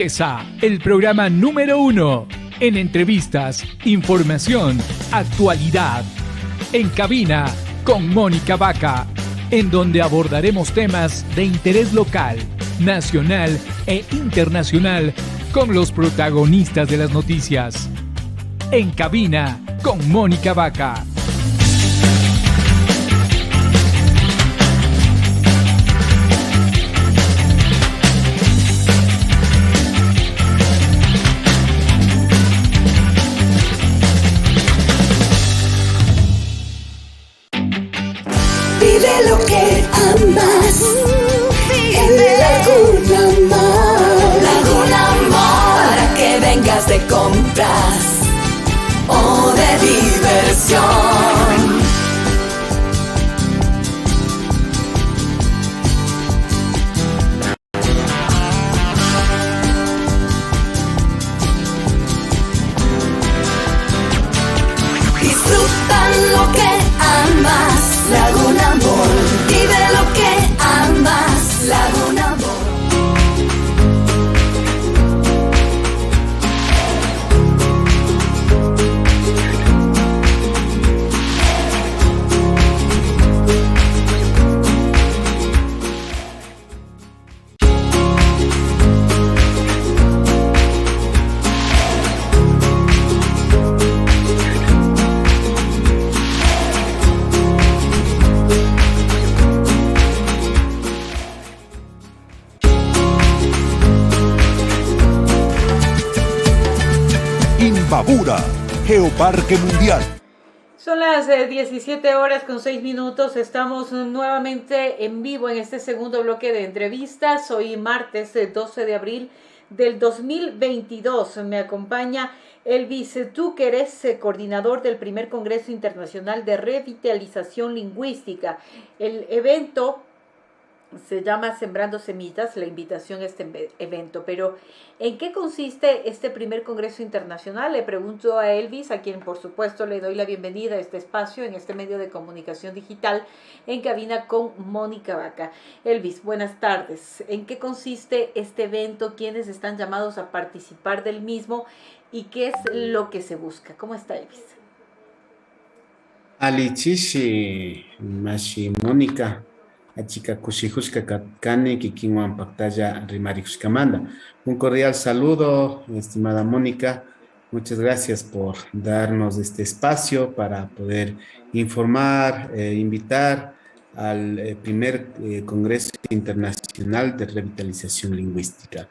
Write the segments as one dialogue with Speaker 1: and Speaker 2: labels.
Speaker 1: ESA, el programa número 1 en entrevistas, información, actualidad. En cabina con Mónica Vaca, en donde abordaremos temas de interés local, nacional e internacional con los protagonistas de las noticias. En cabina con Mónica Vaca.
Speaker 2: Vive lo que amas. En Laguna Mall. Laguna Mall. Para que vengas de compras o de diversión. Disfruta lo que amas. Laguna Mall, vive lo que amas. Laguna Mall.
Speaker 3: Imbabura, Geoparque Mundial.
Speaker 4: Son las 17 horas con 6 minutos. Estamos nuevamente en vivo en este segundo bloque de entrevistas. Hoy martes 12 de abril del 2022. Me acompaña Elvis Túqueres, coordinador del primer Congreso Internacional de Revitalización Lingüística. El evento se llama Sembrando Semillas, la invitación a este evento. Pero, ¿en qué consiste este primer Congreso Internacional? Le pregunto a Elvis, a quien por supuesto le doy la bienvenida a este espacio, en este medio de comunicación digital, en cabina con Mónica Vaca. Elvis, buenas tardes. ¿En qué consiste este evento? ¿Quiénes están llamados a participar del mismo? ¿Y qué es lo que se busca? ¿Cómo está, Elvis?
Speaker 5: Alichishi, Mashi Mónica. Chica Kushihushka Kane, Kikinwan Pactaya Rimarihushkamanda. Un cordial saludo, estimada Mónica. Muchas gracias por darnos este espacio para poder informar, invitar al primer Congreso Internacional de Revitalización Lingüística.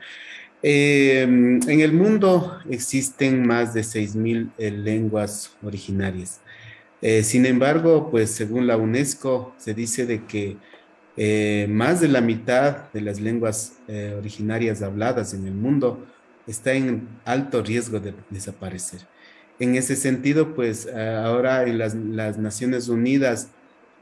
Speaker 5: En el mundo existen más de 6.000 lenguas originarias. Sin embargo, pues según la UNESCO se dice de que más de la mitad de las lenguas originarias habladas en el mundo está en alto riesgo de desaparecer. En ese sentido, pues ahora en las Naciones Unidas,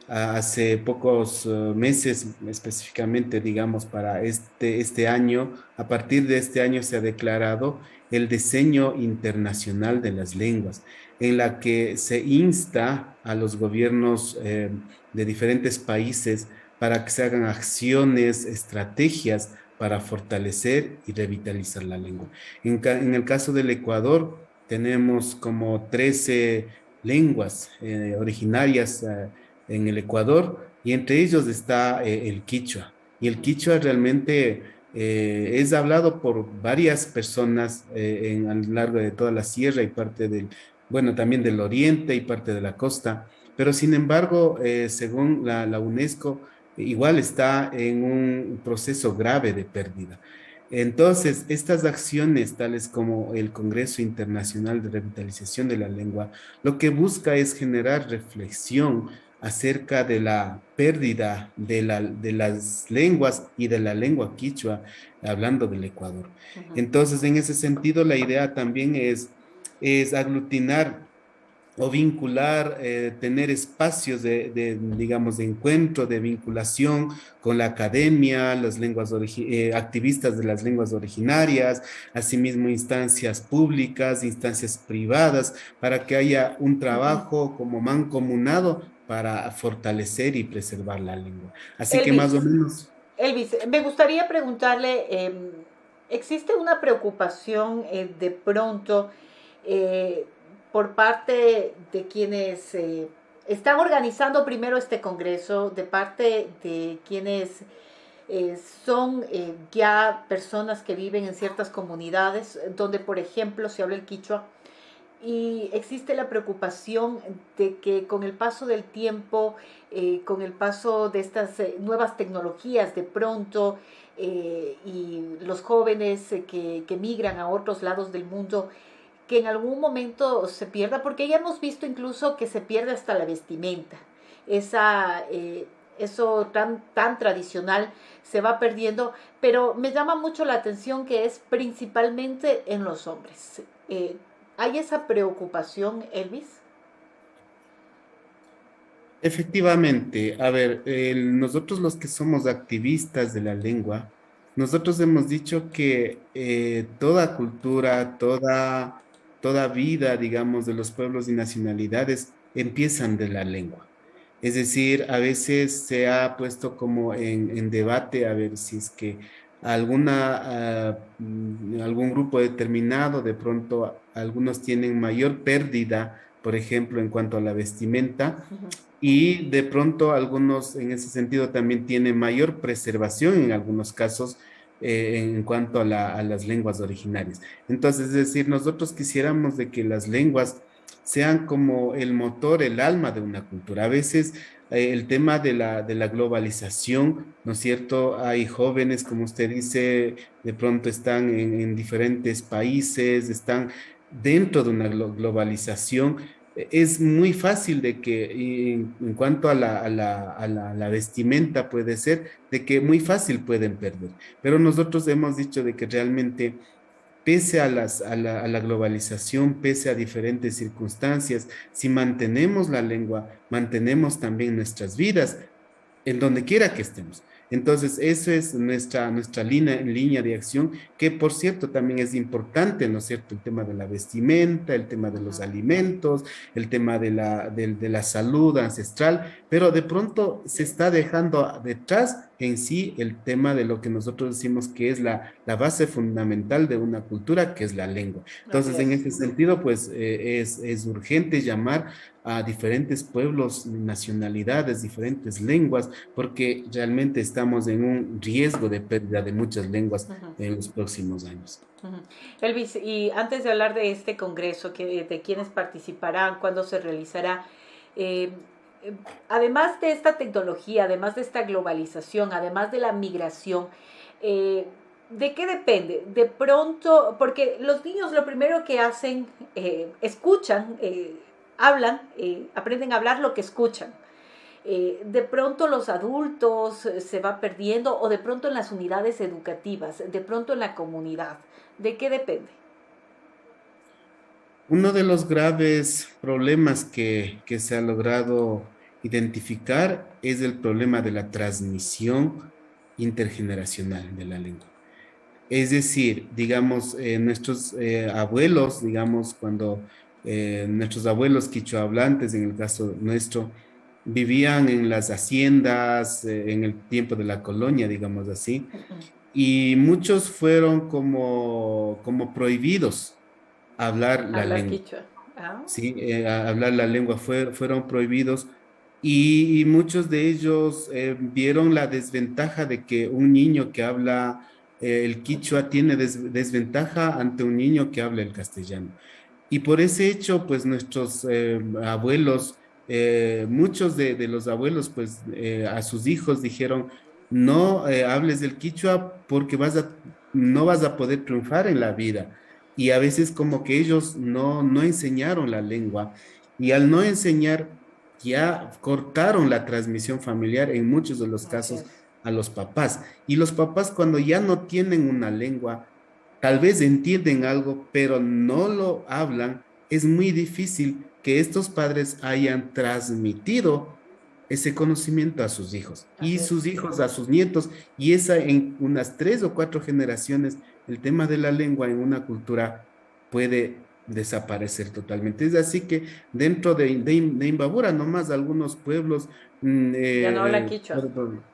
Speaker 5: hace pocos meses específicamente, digamos, para este año, a partir de este año se ha declarado el Diseño Internacional de las Lenguas, en la que se insta a los gobiernos de diferentes países para que se hagan acciones, estrategias para fortalecer y revitalizar la lengua. En el caso del Ecuador, tenemos como 13 lenguas originarias en el Ecuador, y entre ellos está el quichua. Y el quichua realmente es hablado por varias personas a lo largo de toda la sierra y parte bueno, también del oriente y parte de la costa. Pero sin embargo, según la UNESCO, igual está en un proceso grave de pérdida. Entonces, estas acciones, tales como el Congreso Internacional de Revitalización de la Lengua, lo que busca es generar reflexión acerca de la pérdida de las lenguas y de la lengua quichua, hablando del Ecuador. Entonces, en ese sentido, la idea también es aglutinar o vincular, tener espacios digamos, de encuentro, de vinculación con la academia, las lenguas activistas de las lenguas originarias, asimismo instancias públicas, instancias privadas, para que haya un trabajo como mancomunado para fortalecer y preservar la lengua. Así que más o menos...
Speaker 4: Elvis, me gustaría preguntarle Existe una preocupación de pronto por parte de quienes están organizando primero este congreso, de parte de quienes son ya personas que viven en ciertas comunidades donde, por ejemplo, se habla el quichua, y existe la preocupación de que con el paso del tiempo, con el paso de estas nuevas tecnologías, de pronto, y los jóvenes que migran a otros lados del mundo, que en algún momento se pierda, porque ya hemos visto incluso que se pierde hasta la vestimenta. Eso tan tradicional se va perdiendo, pero me llama mucho la atención que es principalmente en los hombres. ¿Hay esa preocupación, Elvis?
Speaker 5: Efectivamente, a ver, nosotros los que somos activistas de la lengua, nosotros hemos dicho que toda cultura, toda vida, digamos, de los pueblos y nacionalidades empiezan de la lengua. Es decir, a veces se ha puesto como en debate a ver si es que algún grupo determinado, de pronto algunos tienen mayor pérdida, por ejemplo, en cuanto a la vestimenta, y de pronto algunos en ese sentido también tienen mayor preservación en algunos casos en cuanto a las lenguas originarias. Entonces, es decir, nosotros quisiéramos de que las lenguas sean como el motor, el alma de una cultura. A veces el tema de la globalización, ¿no es cierto? Hay jóvenes, como usted dice, de pronto están en diferentes países, están dentro de una globalización. Es muy fácil de que, en cuanto a la vestimenta puede ser, de que muy fácil pueden perder. Pero nosotros hemos dicho de que realmente pese a la globalización, pese a diferentes circunstancias, si mantenemos la lengua, mantenemos también nuestras vidas en donde quiera que estemos. Entonces, eso es nuestra línea de acción, que por cierto también es importante, ¿no es cierto? El tema de la vestimenta, el tema de los alimentos, el tema de la salud ancestral, pero de pronto se está dejando detrás en sí el tema de lo que nosotros decimos que es la base fundamental de una cultura, que es la lengua. Entonces, en ese sentido, pues es urgente llamar a diferentes pueblos, nacionalidades, diferentes lenguas, porque realmente estamos en un riesgo de pérdida de muchas lenguas en los próximos años.
Speaker 4: Elvis, y antes de hablar de este congreso, de quiénes participarán, cuándo se realizará, eh, además de esta tecnología, además de esta globalización, además de la migración, ¿de qué depende? De pronto, porque los niños lo primero que hacen, escuchan, hablan, aprenden a hablar lo que escuchan. De pronto los adultos se va perdiendo, o de pronto en las unidades educativas, de pronto en la comunidad. ¿De qué depende?
Speaker 5: Uno de los graves problemas que se ha logrado identificar es el problema de la transmisión intergeneracional de la lengua. Es decir, digamos, nuestros abuelos, digamos, cuando nuestros abuelos quichohablantes, en el caso nuestro, vivían en las haciendas, en el tiempo de la colonia, digamos así, y muchos fueron como prohibidos hablar la
Speaker 4: Hablar
Speaker 5: lengua.
Speaker 4: quichua. Ah,
Speaker 5: Sí, hablar la lengua fueron prohibidos y muchos de ellos vieron la desventaja de que un niño que habla el quichua tiene desventaja ante un niño que habla el castellano. Y por ese hecho, pues nuestros abuelos, muchos de los abuelos, pues a sus hijos dijeron, no hables del quichua porque no vas a poder triunfar en la vida. Y a veces como que ellos no enseñaron la lengua y al no enseñar ya cortaron la transmisión familiar en muchos de los
Speaker 4: así
Speaker 5: casos
Speaker 4: es.
Speaker 5: a los papás. Y los papás cuando ya no tienen una lengua, tal vez entienden algo, pero no lo hablan, es muy difícil que estos padres hayan transmitido ese conocimiento a sus hijos y
Speaker 4: Así es.
Speaker 5: sus hijos a sus nietos, y esa en unas 3 o 4 generaciones, el tema de la lengua en una cultura puede desaparecer totalmente. Es así que dentro de Imbabura, nomás algunos pueblos
Speaker 4: Ya no hablan quichua.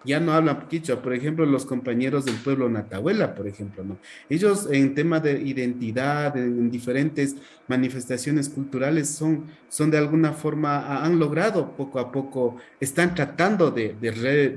Speaker 5: ya no hablan quichua. Por ejemplo, los compañeros del pueblo Natahuela, por ejemplo, ¿no? Ellos en tema de identidad, en diferentes manifestaciones culturales, son de alguna forma, han logrado poco a poco, están tratando de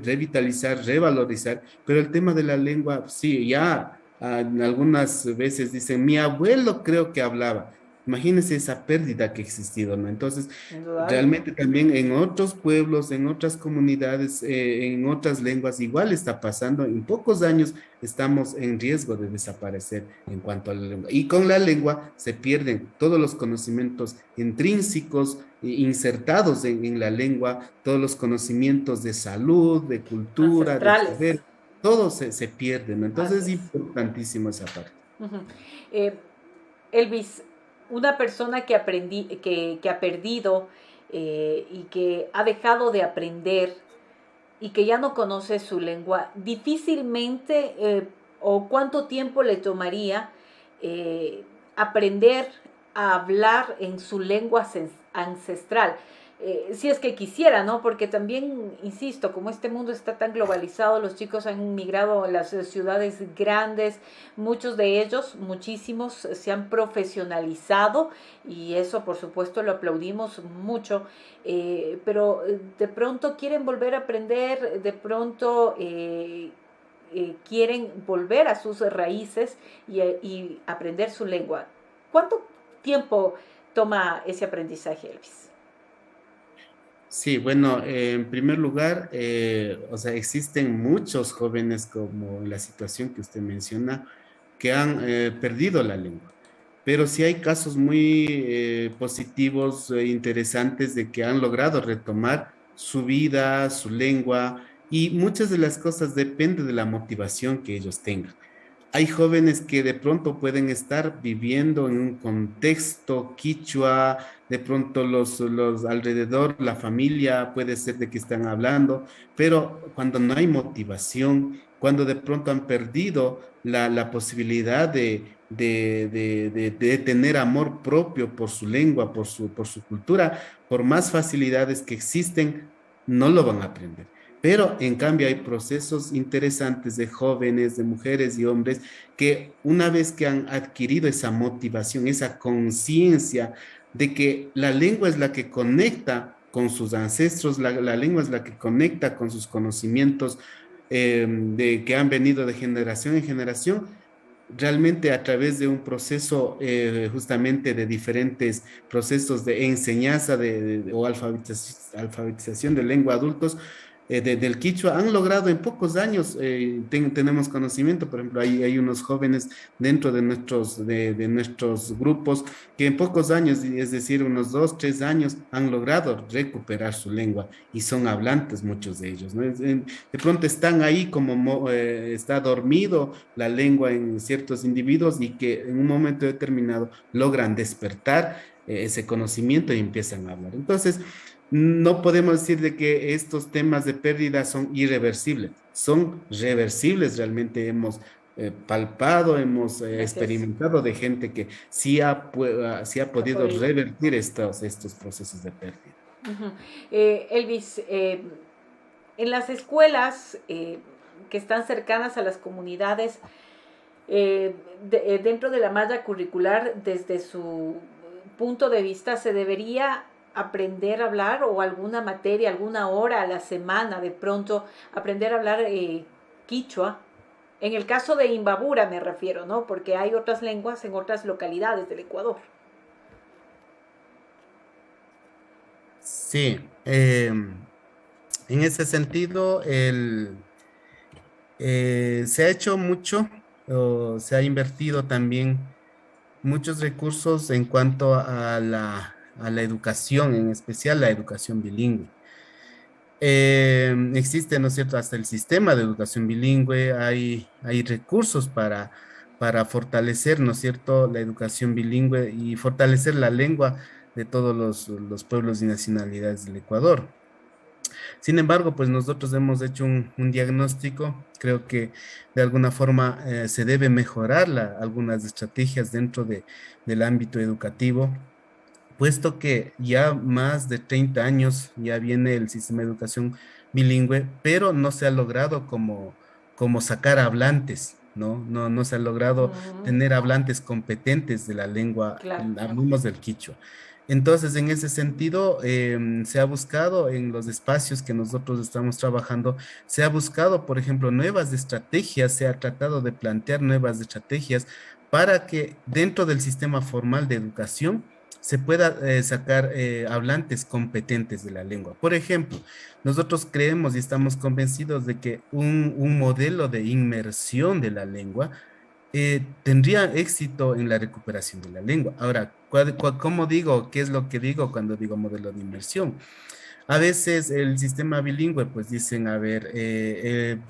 Speaker 5: revitalizar, revalorizar, pero el tema de la lengua, sí, ya algunas veces dicen, mi abuelo creo que hablaba. Imagínense esa pérdida que ha existido, ¿no? Entonces,
Speaker 4: Indudable.
Speaker 5: realmente también en otros pueblos, en otras comunidades, en otras lenguas, igual está pasando. En pocos años estamos en riesgo de desaparecer en cuanto a la lengua. Y con la lengua se pierden todos los conocimientos intrínsecos, insertados en la lengua, todos los conocimientos de salud, de cultura, de
Speaker 4: Ancestrales.
Speaker 5: saber, todo se pierde, ¿no?
Speaker 4: Así
Speaker 5: Entonces es
Speaker 4: es.
Speaker 5: importantísimo esa parte.
Speaker 4: Ujú. Eh, Elvis, una persona que ha perdido y que ha dejado de aprender y que ya no conoce su lengua, difícilmente o cuánto tiempo le tomaría aprender a hablar en su lengua ancestral. Si es que quisiera, ¿no? Porque también, insisto, como este mundo está tan globalizado, los chicos han migrado a las ciudades grandes, muchos de ellos, muchísimos, se han profesionalizado y eso por supuesto lo aplaudimos mucho, pero de pronto quieren volver a aprender, de pronto quieren volver a sus raíces y aprender su lengua. ¿Cuánto tiempo toma ese aprendizaje, Elvis?
Speaker 5: Sí, bueno, en primer lugar, o sea, existen muchos jóvenes como en la situación que usted menciona que han perdido la lengua, pero sí hay casos muy positivos, interesantes de que han logrado retomar su vida, su lengua y muchas de las cosas dependen de la motivación que ellos tengan. Hay jóvenes que de pronto pueden estar viviendo en un contexto quichua, de pronto los alrededor, la familia puede ser de que están hablando, pero cuando no hay motivación, cuando de pronto han perdido la posibilidad de tener amor propio por su lengua, por su cultura, por más facilidades que existen, no lo van a aprender. Pero en cambio hay procesos interesantes de jóvenes, de mujeres y hombres que una vez que han adquirido esa motivación, esa conciencia de que la lengua es la que conecta con sus ancestros, la lengua es la que conecta con sus conocimientos de que han venido de generación en generación, realmente a través de un proceso justamente de diferentes procesos de enseñanza o alfabetización de lengua a adultos, del quichua, han logrado en pocos años, tenemos conocimiento, por ejemplo, hay unos jóvenes dentro de nuestros grupos que en pocos años, es decir, unos 2, 3 años, han logrado recuperar su lengua y son hablantes muchos de ellos, ¿no? De pronto están ahí como está dormido la lengua en ciertos individuos y que en un momento determinado logran despertar ese conocimiento y empiezan a hablar. Entonces, no podemos decir de que estos temas de pérdida son irreversibles, son reversibles. Realmente hemos palpado, hemos
Speaker 4: Así es.
Speaker 5: experimentado de gente que sí ha
Speaker 4: Ha
Speaker 5: podido
Speaker 4: podido.
Speaker 5: revertir estos procesos de pérdida.
Speaker 4: Ujú. Elvis, en las escuelas que están cercanas a las comunidades, dentro de la malla curricular, desde su punto de vista, ¿se debería aprender a hablar o alguna materia, alguna hora a la semana, de pronto aprender a hablar quichua? En el caso de Imbabura me refiero, ¿no? Porque hay otras lenguas en otras localidades del Ecuador.
Speaker 5: Sí, en ese sentido, se ha hecho mucho, o se ha invertido también muchos recursos en cuanto a la educación, en especial la educación bilingüe. Existe, ¿no es cierto?, hasta el sistema de educación bilingüe, hay recursos para fortalecer, ¿no es cierto?, la educación bilingüe y fortalecer la lengua de todos los pueblos y nacionalidades del Ecuador. Sin embargo, pues nosotros hemos hecho un diagnóstico, creo que de alguna forma se debe mejorar algunas estrategias dentro del ámbito educativo, puesto que ya más de 30 años ya viene el sistema de educación bilingüe, pero no se ha logrado como sacar hablantes, ¿no? No se ha logrado
Speaker 4: Ujú,
Speaker 5: tener hablantes competentes de la lengua,
Speaker 4: claro.
Speaker 5: hablemos del quichua. Entonces, en ese sentido, se ha buscado en los espacios que nosotros estamos trabajando, se ha buscado, por ejemplo, nuevas estrategias, se ha tratado de plantear nuevas estrategias para que dentro del sistema formal de educación se pueda sacar hablantes competentes de la lengua. Por ejemplo, nosotros creemos y estamos convencidos de que un modelo de inmersión de la lengua tendría éxito en la recuperación de la lengua. Ahora, ¿cómo digo? ¿Qué es lo que digo cuando digo modelo de inmersión? A veces el sistema bilingüe, pues dicen, a ver,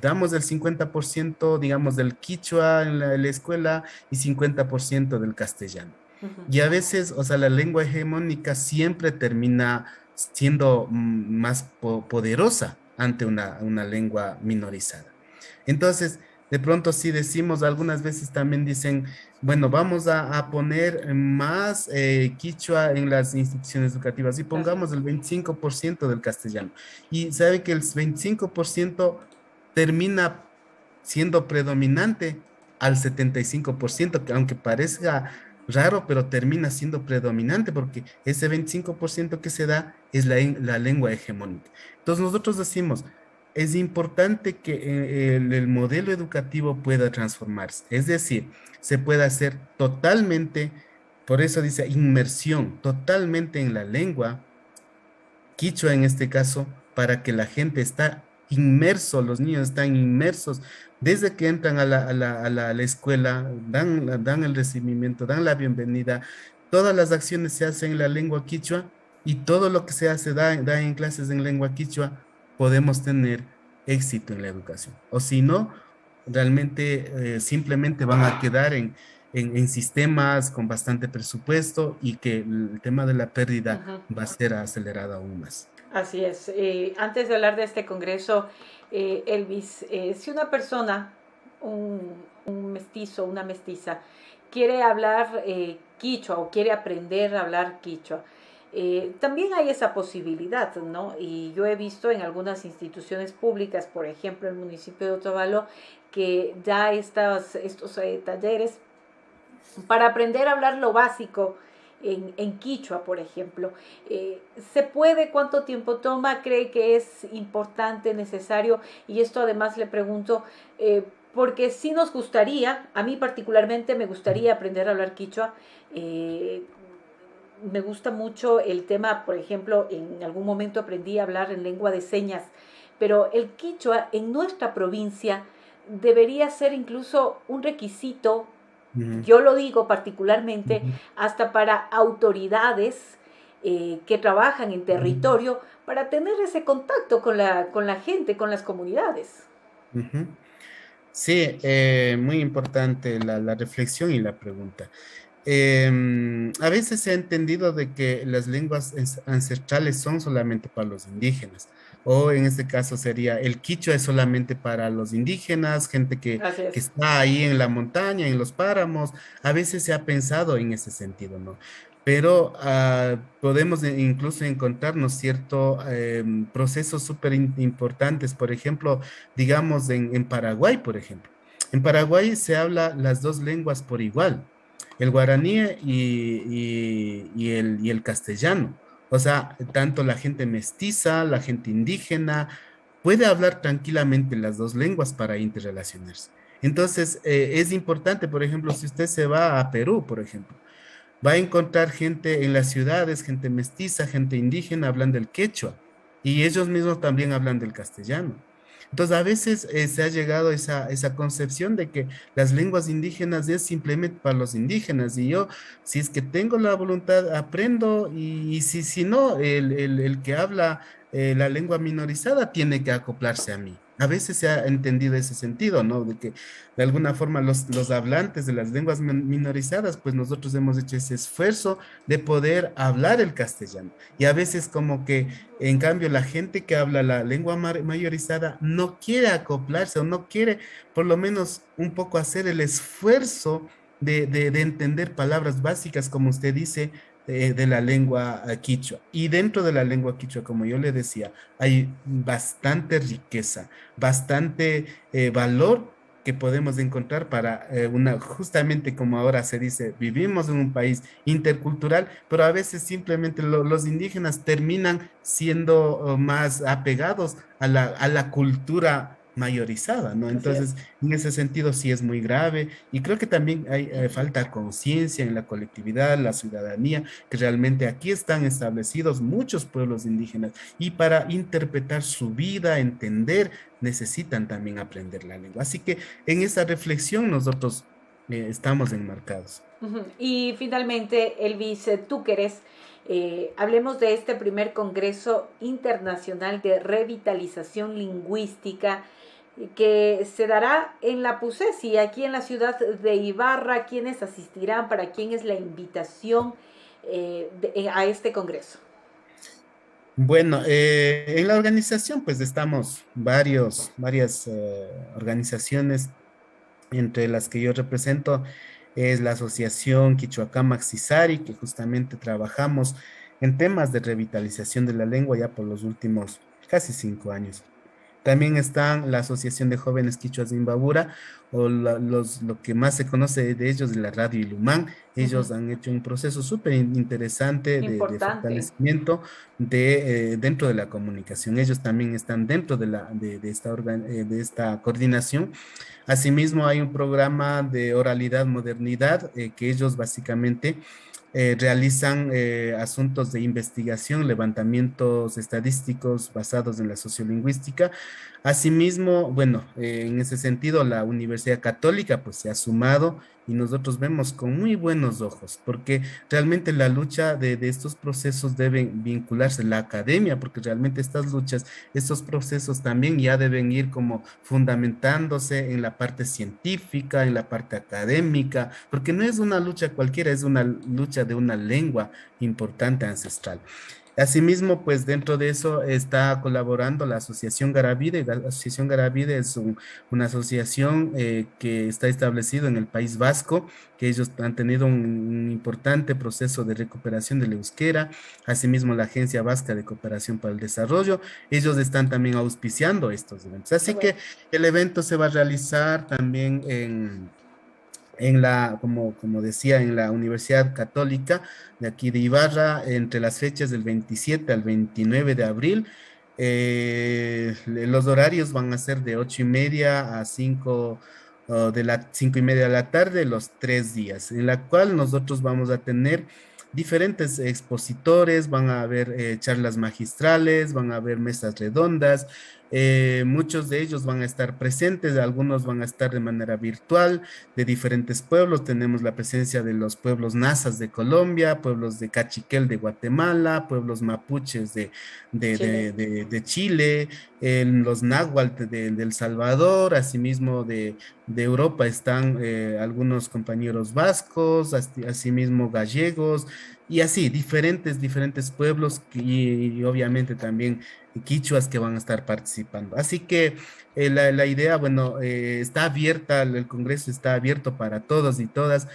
Speaker 5: damos el 50%, digamos, del quichua en la escuela y 50% del castellano.
Speaker 4: Ujú.
Speaker 5: Y a veces, o sea, la lengua hegemónica siempre termina siendo más poderosa ante una lengua minorizada. Entonces, de pronto sí decimos, algunas veces también dicen, bueno, vamos a poner más quichua en las instituciones educativas y
Speaker 4: Así
Speaker 5: pongamos
Speaker 4: es.
Speaker 5: el 25% del castellano. Y sabe que el 25% termina siendo predominante al 75%, que aunque parezca raro, pero termina siendo predominante porque ese 25% que se da es la lengua hegemónica. Entonces nosotros decimos, es importante que el modelo educativo pueda transformarse, es decir, se pueda hacer totalmente, por eso dice inmersión, totalmente en la lengua, quichua en este caso, para que la gente está inmerso, los niños están inmersos desde que entran a la escuela, dan el recibimiento, dan la bienvenida, todas las acciones se hacen en la lengua quichua y todo lo que se hace da en clases en lengua quichua, podemos tener éxito en la educación. O si no, realmente simplemente van a quedar en sistemas con bastante presupuesto y que el tema de la pérdida
Speaker 4: Ujú.
Speaker 5: va a ser acelerado aún más.
Speaker 4: Así es. Antes de hablar de este congreso, Elvis, si una persona, un mestizo, una mestiza, quiere hablar quichua o quiere aprender a hablar quichua, también hay esa posibilidad, ¿no? Y yo he visto en algunas instituciones públicas, por ejemplo, el municipio de Otavalo, que da estos talleres para aprender a hablar lo básico en quichua, por ejemplo. ¿Se puede? ¿Cuánto tiempo toma? ¿Cree que es importante, necesario? Y esto además le pregunto, porque sí nos gustaría, a mí particularmente me gustaría aprender a hablar quichua. eh, Me gusta mucho el tema, por ejemplo, en algún momento aprendí a hablar en lengua de señas, pero el quichua en nuestra provincia debería ser incluso un requisito,
Speaker 5: Ujú,
Speaker 4: yo lo digo particularmente,
Speaker 5: ujú,
Speaker 4: hasta para autoridades que trabajan en
Speaker 5: ujú,
Speaker 4: territorio, para tener ese contacto con la gente, con las comunidades.
Speaker 5: ujú. Sí, muy importante la reflexión y la pregunta. A veces se ha entendido de que las lenguas ancestrales son solamente para los indígenas, o en este caso sería el quichua es solamente para los indígenas, gente
Speaker 4: Así
Speaker 5: que
Speaker 4: es.
Speaker 5: está ahí en la montaña, en los páramos. A veces se ha pensado en ese sentido, ¿no? Pero podemos incluso encontrarnos ciertos procesos súper importantes, por ejemplo, digamos en Paraguay, por ejemplo. En Paraguay se habla las dos lenguas por igual, el guaraní y el castellano. O sea, tanto la gente mestiza, la gente indígena, puede hablar tranquilamente las dos lenguas para interrelacionarse. Entonces, es importante, por ejemplo, si usted se va a Perú, por ejemplo, va a encontrar gente en las ciudades, gente mestiza, gente indígena hablando el quechua y ellos mismos también hablan del castellano. Entonces, a veces se ha llegado a esa concepción de que las lenguas indígenas es simplemente para los indígenas y yo, si es que tengo la voluntad, aprendo y si no, el que habla la lengua minorizada tiene que acoplarse a mí. a veces se ha entendido ese sentido, ¿no? De que de alguna forma los hablantes de las lenguas minorizadas, pues nosotros hemos hecho ese esfuerzo de poder hablar el castellano. Y a veces como que, en cambio, la gente que habla la lengua mayorizada no quiere acoplarse o no quiere por lo menos un poco hacer el esfuerzo de entender palabras básicas, como usted dice, de la lengua quichua. Y dentro de la lengua quichua, como yo le decía, hay bastante riqueza, bastante valor que podemos encontrar para justamente como ahora se dice, vivimos en un país intercultural, pero a veces simplemente los indígenas terminan siendo más apegados a la cultura mayorizada, ¿no?
Speaker 4: Así es.
Speaker 5: Entonces, en ese sentido sí es muy grave y creo que también hay falta conciencia en la colectividad, la ciudadanía, que realmente aquí están establecidos muchos pueblos indígenas y para interpretar su vida, entender, necesitan también aprender la lengua. Así que en esa reflexión nosotros estamos enmarcados.
Speaker 4: Ujú. Y finalmente, Elvis, tú que eres, hablemos de este primer Congreso Internacional de Revitalización Lingüística que se dará en la PUCESI, aquí en la ciudad de Ibarra. ¿Quiénes asistirán? ¿Para quién es la invitación a este Congreso?
Speaker 5: Bueno, en la organización pues estamos varias organizaciones entre las que yo represento es la Asociación Quichuacama Xisari, que justamente trabajamos en temas de revitalización de la lengua ya por los últimos casi 5 años. También están la Asociación de Jóvenes Quichuas de Imbabura, o lo que más se conoce de ellos de la Radio Ilumán. Ellos
Speaker 4: Ujú.
Speaker 5: han hecho un proceso súper interesante de
Speaker 4: Importante.
Speaker 5: fortalecimiento dentro de la comunicación. Ellos también están dentro de esta coordinación. Asimismo, hay un programa de oralidad modernidad que ellos básicamente realizan asuntos de investigación, levantamientos estadísticos basados en la sociolingüística. Asimismo, bueno, en ese sentido, la Universidad Católica pues se ha sumado y nosotros vemos con muy buenos ojos, porque realmente la lucha de estos procesos deben vincularse la academia, porque realmente estas luchas, estos procesos también ya deben ir como fundamentándose en la parte científica, en la parte académica, porque no es una lucha cualquiera, es una lucha de una lengua importante ancestral. Asimismo, pues dentro de eso está colaborando la Asociación Garavide. La Asociación Garavide es una asociación que está establecida en el País Vasco, que ellos han tenido un importante proceso de recuperación del euskera. Asimismo, la Agencia Vasca de Cooperación para el Desarrollo, ellos están también auspiciando estos eventos.
Speaker 4: Qué
Speaker 5: Así
Speaker 4: bueno.
Speaker 5: que el evento se va a realizar también como decía, en la Universidad Católica de aquí de Ibarra, entre las fechas del 27 al 29 de abril. Los horarios van a ser de 8:30 a 5:30 de la tarde, los 3 días, en la cual nosotros vamos a tener diferentes expositores, van a haber charlas magistrales, van a haber mesas redondas, muchos de ellos van a estar presentes, algunos van a estar de manera virtual, de diferentes pueblos. Tenemos la presencia de los pueblos nazas de Colombia, pueblos de Cachiquel de Guatemala, pueblos mapuches
Speaker 4: Chile.
Speaker 5: de Chile, los náhuatl de El Salvador, asimismo de Europa están algunos compañeros vascos, asimismo gallegos, y así, diferentes pueblos y obviamente también quichuas que van a estar participando. Así que la idea, bueno, está abierta, el Congreso está abierto para todos y todas,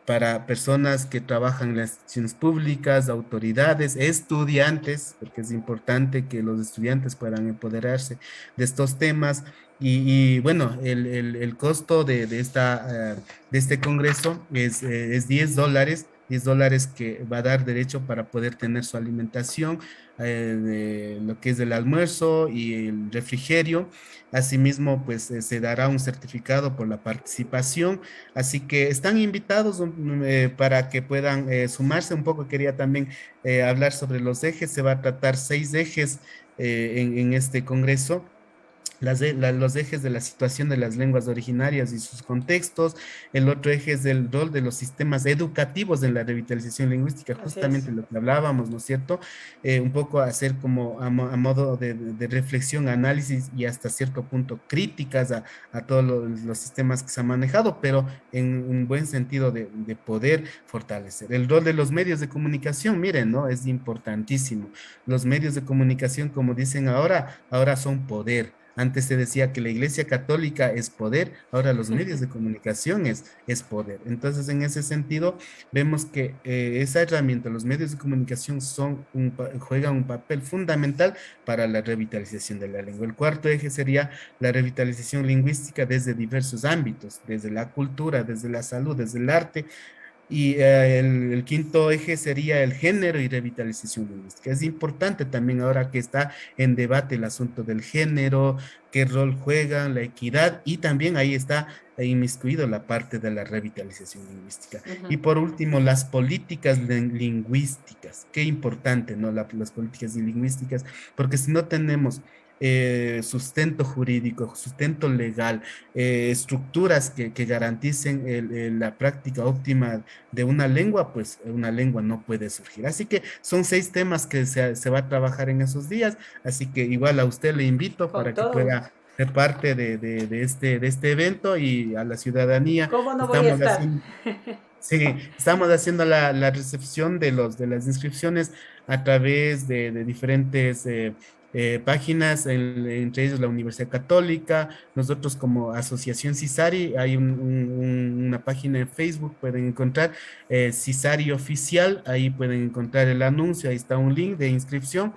Speaker 5: para personas que trabajan en las instituciones públicas, autoridades, estudiantes, porque es importante que los estudiantes puedan empoderarse de estos temas. Bueno, el costo de este Congreso es $10. $10 que va a dar derecho para poder tener su alimentación, de lo que es el almuerzo y el refrigerio. Asimismo, pues se dará un certificado por la participación. Así que están invitados para que puedan sumarse un poco. Quería también hablar sobre los ejes. Se va a tratar 6 ejes en este congreso. los ejes de la situación de las lenguas originarias y sus contextos. El otro eje es el rol de los sistemas educativos en la revitalización lingüística,
Speaker 4: Así es.
Speaker 5: justamente lo que hablábamos, ¿no es cierto? Un poco hacer como a modo de reflexión, análisis y hasta cierto punto críticas a todos los sistemas que se han manejado, pero en un buen sentido de poder fortalecer. El rol de los medios de comunicación, miren, ¿no? Es importantísimo. Los medios de comunicación, como dicen ahora son poder. Antes se decía que la Iglesia Católica es poder, ahora los medios de comunicación es poder. Entonces, en ese sentido, vemos que esa herramienta, los medios de comunicación juegan un papel fundamental para la revitalización de la lengua. El cuarto eje sería la revitalización lingüística desde diversos ámbitos, desde la cultura, desde la salud, desde el arte, y el quinto eje sería el género y revitalización lingüística. Es importante también ahora que está en debate el asunto del género, qué rol juegan, la equidad, y también ahí está inmiscuido la parte de la revitalización lingüística. Y
Speaker 4: Ujú.
Speaker 5: por último, las políticas lingüísticas. Qué importante, ¿no? Las políticas lingüísticas, porque si no tenemos sustento jurídico, sustento legal, estructuras que garanticen la práctica óptima de una lengua, pues una lengua no puede surgir. Así que son 6 temas que se va a trabajar en esos días, así que igual a usted le invito
Speaker 4: Con
Speaker 5: para que
Speaker 4: todo gusto.
Speaker 5: pueda ser parte de este evento, y a la ciudadanía.
Speaker 4: ¿Cómo no voy a
Speaker 5: Estamos
Speaker 4: estar?
Speaker 5: haciendo, sí, estamos haciendo la recepción de las inscripciones a través de diferentes páginas, entre ellos la Universidad Católica. Nosotros como Asociación CISARI, hay una página en Facebook, pueden encontrar CISARI Oficial, ahí pueden encontrar el anuncio, ahí está un link de inscripción.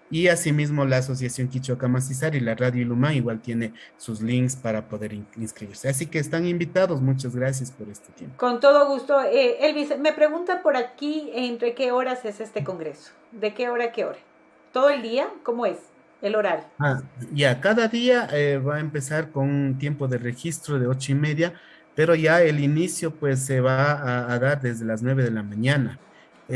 Speaker 5: Y asimismo la Asociación Quichua CISARI y la Radio Ilumán igual tiene sus links para poder inscribirse. Así que están invitados. Muchas gracias por este tiempo.
Speaker 4: Con todo gusto. Elvis, me pregunta por aquí entre qué horas es este congreso. ¿De qué hora a qué hora? ¿Todo el día? ¿Cómo es el horario?
Speaker 5: Ya, cada día va a empezar con un tiempo de registro de 8:30, pero ya el inicio pues se va a dar desde las 9 de la mañana
Speaker 4: Ok.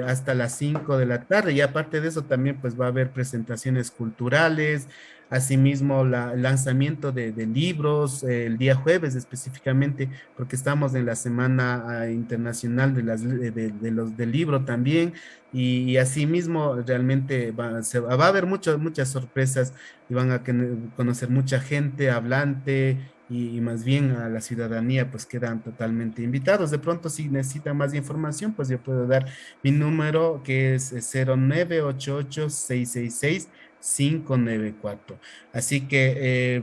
Speaker 5: hasta las 5 de la tarde. Y aparte de eso también pues va a haber presentaciones culturales, asimismo el lanzamiento de libros el día jueves específicamente, porque estamos en la Semana Internacional del Libro también. Y asimismo realmente va a haber muchas sorpresas, y van a conocer mucha gente hablante, y más bien a la ciudadanía pues quedan totalmente invitados. De pronto si necesitan más información, pues yo puedo dar mi número, que es 0988-666-594. Así que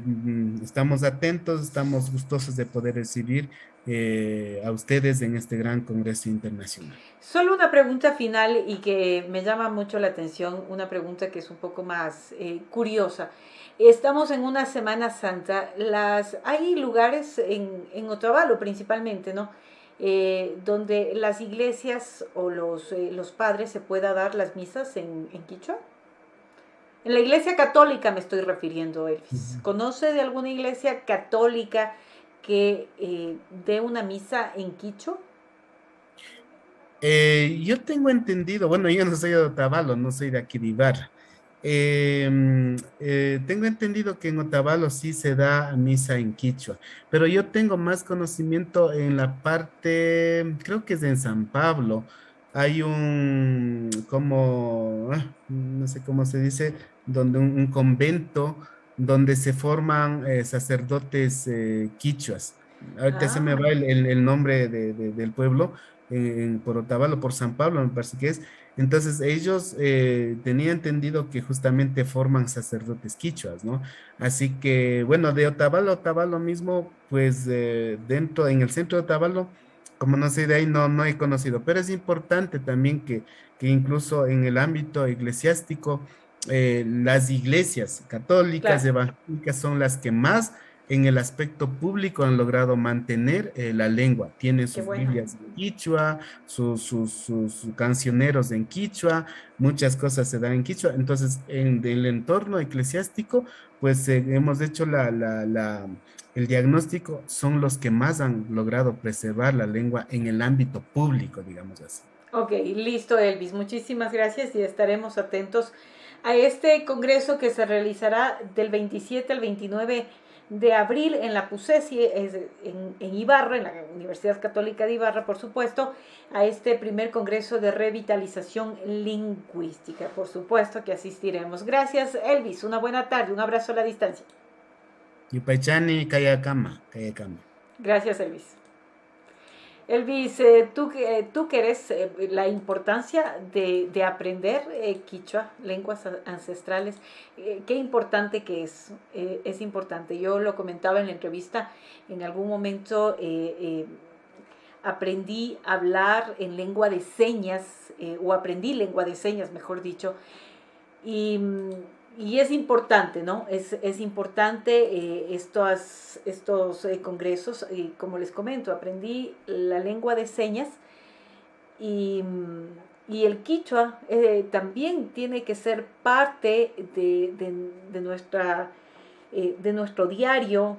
Speaker 5: estamos atentos, estamos gustosos de poder recibir a ustedes en este gran Congreso Internacional.
Speaker 4: Solo una pregunta final y que me llama mucho la atención, una pregunta que es un poco más curiosa. Estamos en una Semana Santa, hay lugares en Otavalo principalmente, ¿no? Donde las iglesias o los padres se pueda dar las misas en quichua. En la iglesia católica me estoy refiriendo, Elvis. ¿Conoce de alguna iglesia católica que dé una misa en quichua?
Speaker 5: Yo tengo entendido, bueno, yo no soy de Otavalo, no soy de aquí de Ibarra. Tengo entendido que en Otavalo sí se da misa en quichua, pero yo tengo más conocimiento en la parte, creo que es en San Pablo. Hay no sé cómo se dice, donde un convento donde se forman sacerdotes quichuas. Ahorita se me
Speaker 4: Ah,
Speaker 5: va el nombre del pueblo, por Otavalo, por San Pablo, me parece que es. Entonces ellos tenía entendido que justamente forman sacerdotes quichuas, ¿no? Así que, bueno, de Otavalo a Otavalo mismo, pues en el centro de Otavalo, como no sé de ahí, no he conocido, pero es importante también que incluso en el ámbito eclesiástico, las iglesias católicas,
Speaker 4: claro.
Speaker 5: evangélicas son las que más en el aspecto público han logrado mantener la lengua. Tienen
Speaker 4: Qué
Speaker 5: sus
Speaker 4: bueno.
Speaker 5: Biblias en quichua, sus cancioneros en quichua, muchas cosas se dan en quichua. Entonces, en el entorno eclesiástico, pues hemos hecho el diagnóstico, son los que más han logrado preservar la lengua en el ámbito público, digamos así.
Speaker 4: Ok, listo, Elvis. Muchísimas gracias y estaremos atentos a este congreso que se realizará del 27 al 29 de abril en la PUCESI, en Ibarra, en la Universidad Católica de Ibarra, por supuesto, a este primer congreso de revitalización lingüística. Por supuesto que asistiremos. Gracias, Elvis. Una buena tarde. Un abrazo a la distancia.
Speaker 5: Yupaychani, kayakama, kayakama.
Speaker 4: Gracias, Elvis. Elvis, tú que eres la importancia de aprender quichua, lenguas ancestrales, qué importante que es importante. Yo lo comentaba en la entrevista, en algún momento aprendí a hablar en lengua de señas, o aprendí lengua de señas, mejor dicho, y, y es importante, ¿no? Es importante estos congresos, y como les comento, aprendí la lengua de señas y, y el quichua también tiene que ser parte de nuestro diario,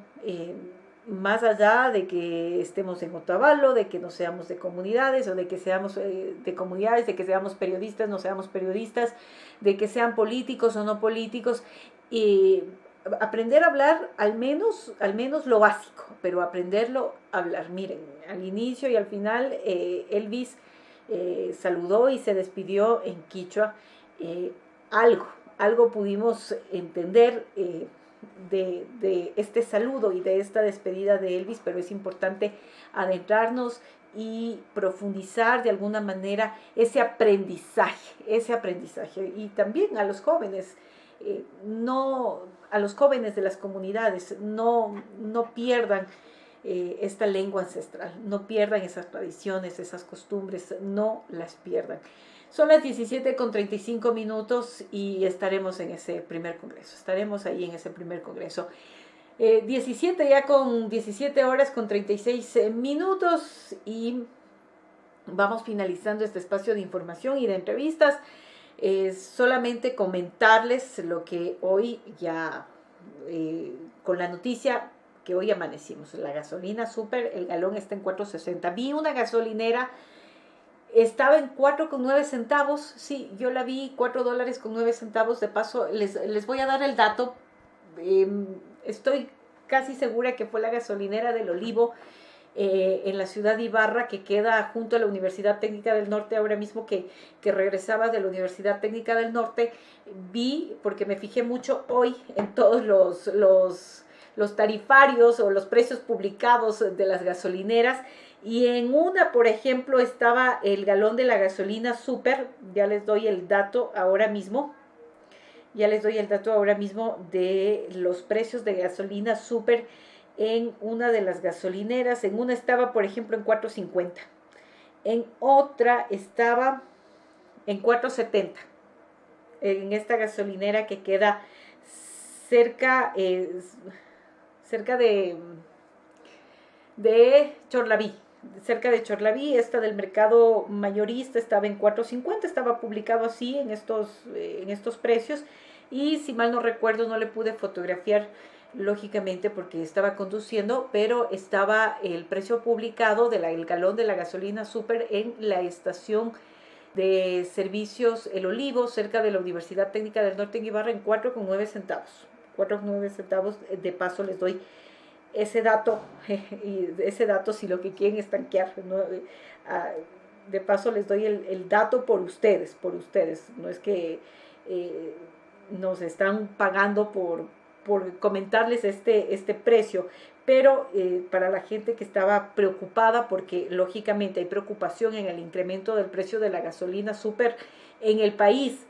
Speaker 4: más allá de que estemos en Otavalo, de que no seamos de comunidades, o de que seamos de comunidades, de que seamos periodistas, no seamos periodistas, de que sean políticos o no políticos, y aprender a hablar al menos lo básico, pero aprenderlo a hablar. Miren, al inicio y al final Elvis saludó y se despidió en quichua. Algo pudimos entender de este saludo y de esta despedida de Elvis, pero es importante adentrarnos y profundizar de alguna manera ese aprendizaje, y también a los jóvenes, a los jóvenes de las comunidades, no pierdan esta lengua ancestral, no pierdan esas tradiciones, esas costumbres, no las pierdan. Son las 17:35 y estaremos en ese primer congreso. Estaremos ahí en ese primer congreso. 17 horas con 36 minutos y vamos finalizando este espacio de información y de entrevistas. Solamente comentarles lo que hoy ya, con la noticia que hoy amanecimos. La gasolina súper, el galón está en 4.60. Vi una gasolinera. Estaba en 4,9 centavos, sí, yo la vi, $4.09. De paso, les voy a dar el dato. Estoy casi segura que fue la gasolinera del Olivo, en la ciudad de Ibarra, que queda junto a la Universidad Técnica del Norte. Ahora mismo que regresaba de la Universidad Técnica del Norte, vi, porque me fijé mucho hoy en todos los tarifarios o los precios publicados de las gasolineras, y en una, por ejemplo, estaba el galón de la gasolina súper. Ya les doy el dato ahora mismo. De los precios de gasolina súper en una de las gasolineras. En una estaba, por ejemplo, en 4.50. En otra estaba en 4.70. En esta gasolinera que queda cerca de Chorlaví. Cerca de Chorlaví, esta del mercado mayorista estaba en 4.50, estaba publicado así en estos precios, y si mal no recuerdo, no le pude fotografiar lógicamente porque estaba conduciendo, pero estaba el precio publicado del galón de la gasolina súper en la estación de servicios El Olivo, cerca de la Universidad Técnica del Norte en Ibarra, en 4,9 centavos. 4,9 centavos, de paso les doy ese dato, y ese dato si lo que quieren es tanquear, ¿no? De paso les doy el dato por ustedes, no es que nos están pagando por comentarles este precio, pero para la gente que estaba preocupada, porque lógicamente hay preocupación en el incremento del precio de la gasolina súper en el país.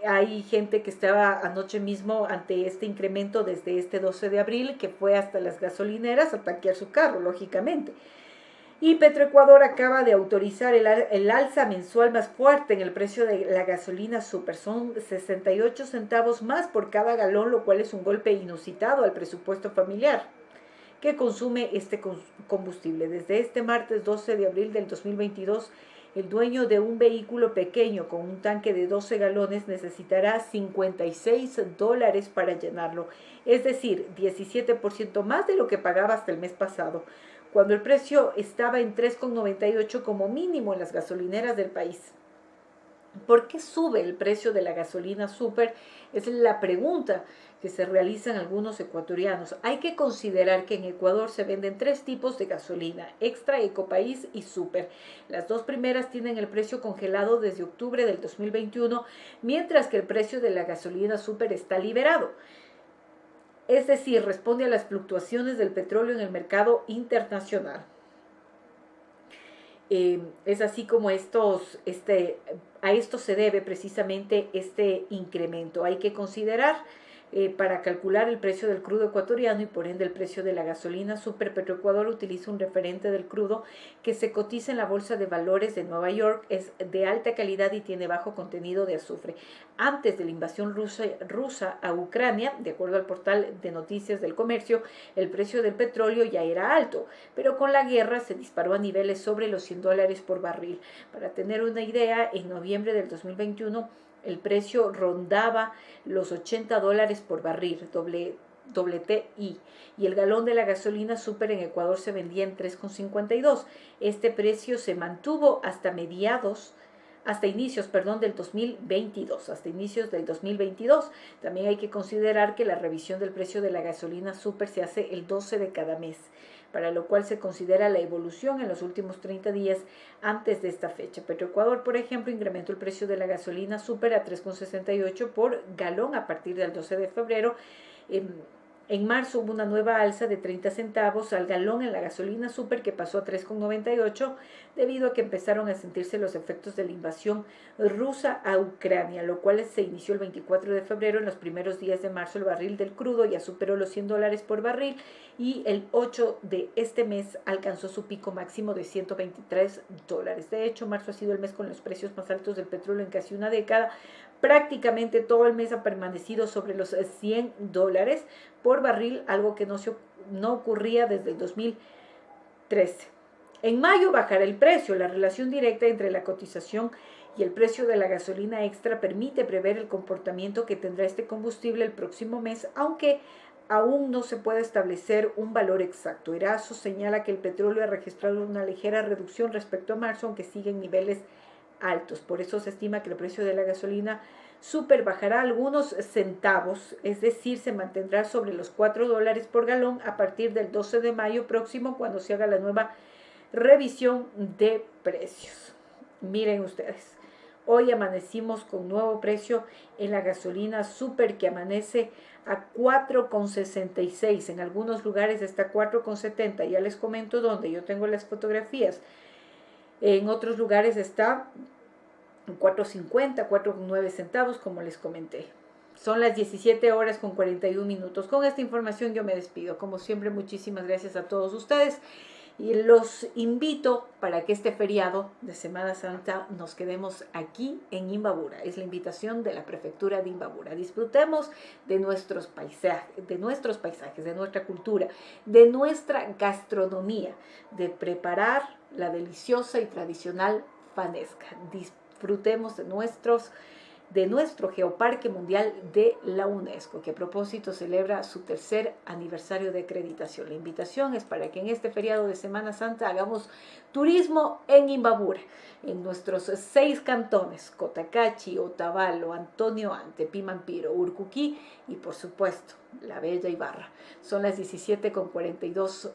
Speaker 4: Hay gente que estaba anoche mismo ante este incremento desde este 12 de abril, que fue hasta las gasolineras a tanquear su carro, lógicamente. Y Petroecuador acaba de autorizar el alza mensual más fuerte en el precio de la gasolina súper. Son 68 centavos más por cada galón, lo cual es un golpe inusitado al presupuesto familiar que consume este combustible. Desde este martes 12 de abril del 2022, el dueño de un vehículo pequeño con un tanque de 12 galones necesitará $56 para llenarlo, es decir, 17% más de lo que pagaba hasta el mes pasado. cuando el precio estaba en 3,98 como mínimo en las gasolineras del país. ¿Por qué sube el precio de la gasolina súper? Es la pregunta que se realizan algunos ecuatorianos. Hay que considerar que en Ecuador se venden 3 tipos de gasolina: extra, ecopaís y súper. Las 2 primeras tienen el precio congelado desde octubre del 2021, mientras que el precio de la gasolina súper está liberado. Es decir, responde a las fluctuaciones del petróleo en el mercado internacional. Es así como a esto se debe precisamente este incremento. Hay que considerar para calcular el precio del crudo ecuatoriano y por ende el precio de la gasolina súper. Petroecuador utiliza un referente del crudo que se cotiza en la Bolsa de Valores de Nueva York, es de alta calidad y tiene bajo contenido de azufre. Antes de la invasión rusa a Ucrania, de acuerdo al portal de noticias del comercio, el precio del petróleo ya era alto, pero con la guerra se disparó a niveles sobre los $100 por barril. Para tener una idea, en noviembre del 2021 el precio rondaba los $80 por barril, WTI, y el galón de la gasolina súper en Ecuador se vendía en 3,52. Este precio se mantuvo hasta inicios del 2022. También hay que considerar que la revisión del precio de la gasolina súper se hace el 12 de cada mes, para lo cual se considera la evolución en los últimos 30 días antes de esta fecha. Petroecuador, por ejemplo, incrementó el precio de la gasolina súper a 3,68 por galón a partir del 12 de febrero. En marzo hubo una nueva alza de 30 centavos al galón en la gasolina súper, que pasó a 3,98 debido a que empezaron a sentirse los efectos de la invasión rusa a Ucrania, lo cual se inició el 24 de febrero. En los primeros días de marzo el barril del crudo ya superó los $100 por barril y el 8 de este mes alcanzó su pico máximo de $123. De hecho, marzo ha sido el mes con los precios más altos del petróleo en casi una década. Prácticamente todo el mes ha permanecido sobre los $100 por barril, algo que no ocurría desde el 2013. En mayo bajará el precio. La relación directa entre la cotización y el precio de la gasolina extra permite prever el comportamiento que tendrá este combustible el próximo mes, aunque aún no se puede establecer un valor exacto. Erazo señala que el petróleo ha registrado una ligera reducción respecto a marzo, aunque sigue en niveles altos. Por eso se estima que el precio de la gasolina súper bajará algunos centavos, es decir, se mantendrá sobre los $4 por galón a partir del 12 de mayo próximo, cuando se haga la nueva revisión de precios. Miren ustedes, hoy amanecimos con nuevo precio en la gasolina súper, que amanece a 4,66, en algunos lugares está 4,70, ya les comento dónde, yo tengo las fotografías. En otros lugares está 4.50, 4,9 centavos, como les comenté. Son las 17:41. Con esta información yo me despido. Como siempre, muchísimas gracias a todos ustedes. Y los invito para que este feriado de Semana Santa nos quedemos aquí en Imbabura. Es la invitación de la prefectura de Imbabura. Disfrutemos de nuestros paisajes, de nuestra cultura, de nuestra gastronomía, de preparar la deliciosa y tradicional fanesca. Disfrutemos de nuestro Geoparque Mundial de la UNESCO, que a propósito celebra su 3er aniversario de acreditación. La invitación es para que en este feriado de Semana Santa hagamos turismo en Imbabura, en nuestros 6 cantones: Cotacachi, Otavalo, Antonio Ante, Pimampiro, Urcuquí y por supuesto la bella Ibarra. Son las 17:42.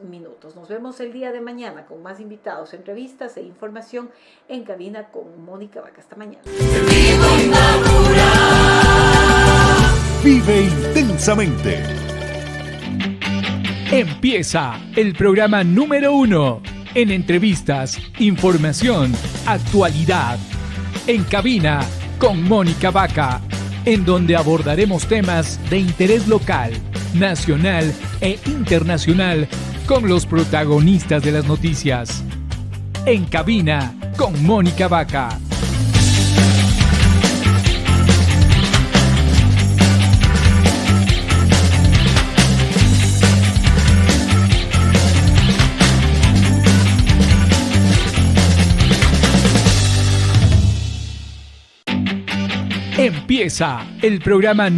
Speaker 4: Nos vemos el día de mañana con más invitados, entrevistas e información en cabina con Mónica Vaca. Hasta mañana.
Speaker 3: Vive intensamente.
Speaker 1: Empieza el programa número 1 en entrevistas, información, actualidad. En cabina con Mónica Vaca, en donde abordaremos temas de interés local, nacional e internacional con los protagonistas de las noticias. En cabina con Mónica Vaca. Empieza el programa